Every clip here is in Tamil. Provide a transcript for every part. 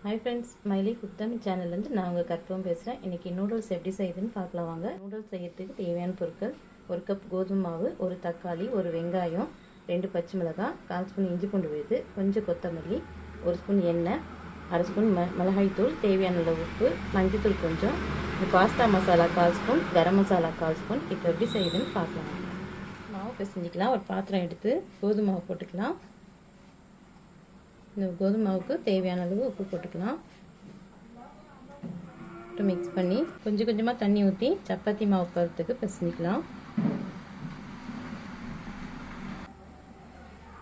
Hi friends, ஸ்மைலி குத்தம் சேனல்லேருந்து நான் உங்கள் கற்பகம் பேசுகிறேன். இன்றைக்கி நூடுல்ஸ் எப்படி செய்யுதுன்னு பார்க்கலாம் வாங்க. நூடுல்ஸ் செய்யறதுக்கு தேவையான பொருட்கள்: 1 கப் கோதுமை மாவு, 1 தக்காளி, 1 வெங்காயம், 2 பச்சை மிளகாய், 1/4 ஸ்பூன் இஞ்சி பூண்டு விழுது, கொஞ்சம் கொத்தமல்லி, 1 ஸ்பூன் எண்ணெய், 1/2 ஸ்பூன் மிளகாய்த்தூள், தேவையான அளவு உப்பு, மஞ்சத்தூள் கொஞ்சம், pasta masala 1/4 spoon, garam masala 1/4 spoon. இப்போ எப்படி செய்யுதுன்னு பார்க்கலாம். மாவு பிசைஞ்சிக்கலாம். ஒரு பாத்திரம் எடுத்து கோதுமை மாவு போட்டுக்கலாம். இந்த கோதுமை மாவுக்கு தேவையான அளவு உப்பு போட்டுக்கலாம். மிக்ஸ் பண்ணி கொஞ்சம் கொஞ்சமாக தண்ணி ஊற்றி சப்பாத்தி மாவு பருத்துக்கு பிசைஞ்சிக்கலாம்.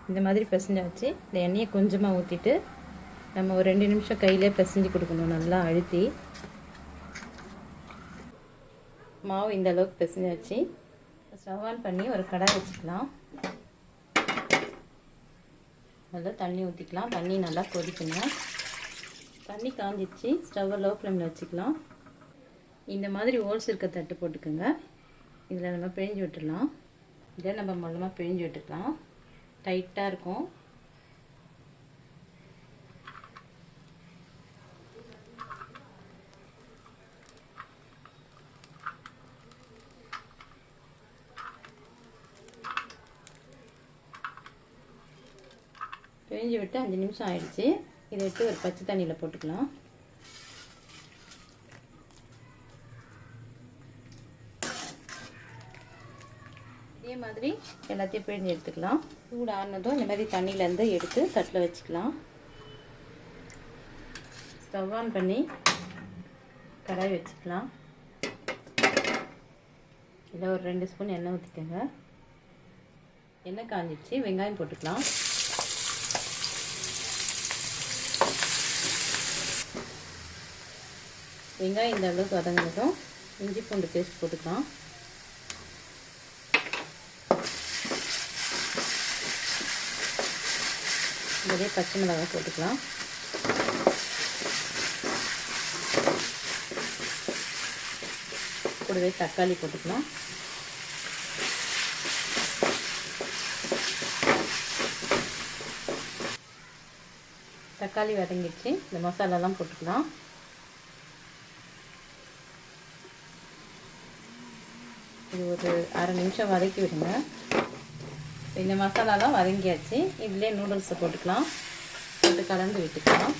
இந்த மாதிரி பிசைஞ்சாச்சு. இந்த எண்ணெயை கொஞ்சமாக ஊற்றிட்டு நம்ம ஒரு 2 நிமிஷம் கையிலே பிசைஞ்சு கொடுக்கணும். நல்லா அழுத்தி மாவு இந்த அளவுக்கு பிசைஞ்சாச்சு. ஸ்டவ் ஆன் பண்ணி ஒரு கடாய் வச்சுக்கலாம். நல்லா தண்ணி ஊற்றிக்கலாம். தண்ணி நல்லா கொதிக்கணும். தண்ணி காஞ்சிச்சு. ஸ்டவ்வை லோ ஃப்ளேமில் வச்சுக்கலாம். இந்த மாதிரி ஹோல்ஸ் இருக்க தட்டு போட்டுக்கோங்க. இதில் நம்ம பிழிஞ்சு விட்டுடலாம். இதை நம்ம மொல்லமாக பிழிஞ்சு விட்டுக்கலாம். டைட்டாக இருக்கும். பிழிஞ்சு விட்டு 5 நிமிஷம் ஆயிடுச்சு. இதை எடுத்து ஒரு பச்சை தண்ணியில் போட்டுக்கலாம். இதே மாதிரி எல்லாத்தையும் பிழிஞ்சு எடுத்துக்கலாம். சூடு ஆனதும் இந்த மாதிரி தண்ணியிலேருந்து எடுத்து தட்டில் வச்சுக்கலாம். ஸ்டவ் ஆன் பண்ணி கடாய் வச்சுக்கலாம். இதில் ஒரு 2 ஸ்பூன் எண்ணெய் ஊற்றிக்கோங்க. எண்ணெய் காஞ்சிடுச்சு. வெங்காயம் போட்டுக்கலாம். வெங்காயம் இந்த அளவுக்கு வதங்கினதும் இஞ்சி பூண்டு பேஸ்ட் போட்டுக்கலாம். இதே பச்சை மிளகாய் போட்டுக்கலாம். கூடவே தக்காளி போட்டுக்கலாம். தக்காளி வதங்கிடுச்சு. இந்த மசாலாலாம் போட்டுக்கலாம். இது ஒரு அரை நிமிஷம் வதக்கி விடுங்க. இந்த மசாலாலாம் வதங்கியாச்சு. இதிலே நூடுல்ஸை போட்டுக்கலாம். போட்டு கலந்து விட்டுக்கலாம்.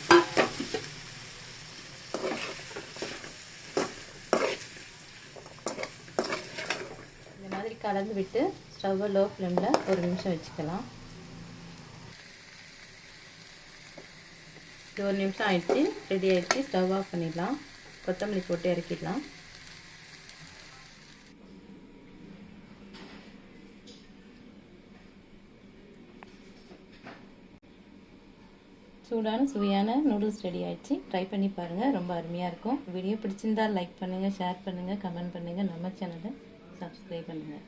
இந்த மாதிரி கலந்து விட்டு ஸ்டவ்வை லோ ஃப்ளேமில் 1 நிமிஷம் வச்சுக்கலாம். இது 1 நிமிஷம் ஆயிடுச்சு. ரெடி ஆயிடுச்சு. ஸ்டவ் ஆஃப் பண்ணிடலாம். கொத்தமல்லி போட்டு இறக்கிடலாம். சூடான சுவையான நூடுல்ஸ் ரெடி ஆயிடுச்சு. ட்ரை பண்ணி பாருங்கள். ரொம்ப அருமையாக இருக்கும். வீடியோ பிடிச்சிருந்தால் லைக் பண்ணுங்கள், ஷேர் பண்ணுங்கள், கமெண்ட் பண்ணுங்கள். நம்ம சேனலை சப்ஸ்கிரைப் பண்ணுங்கள்.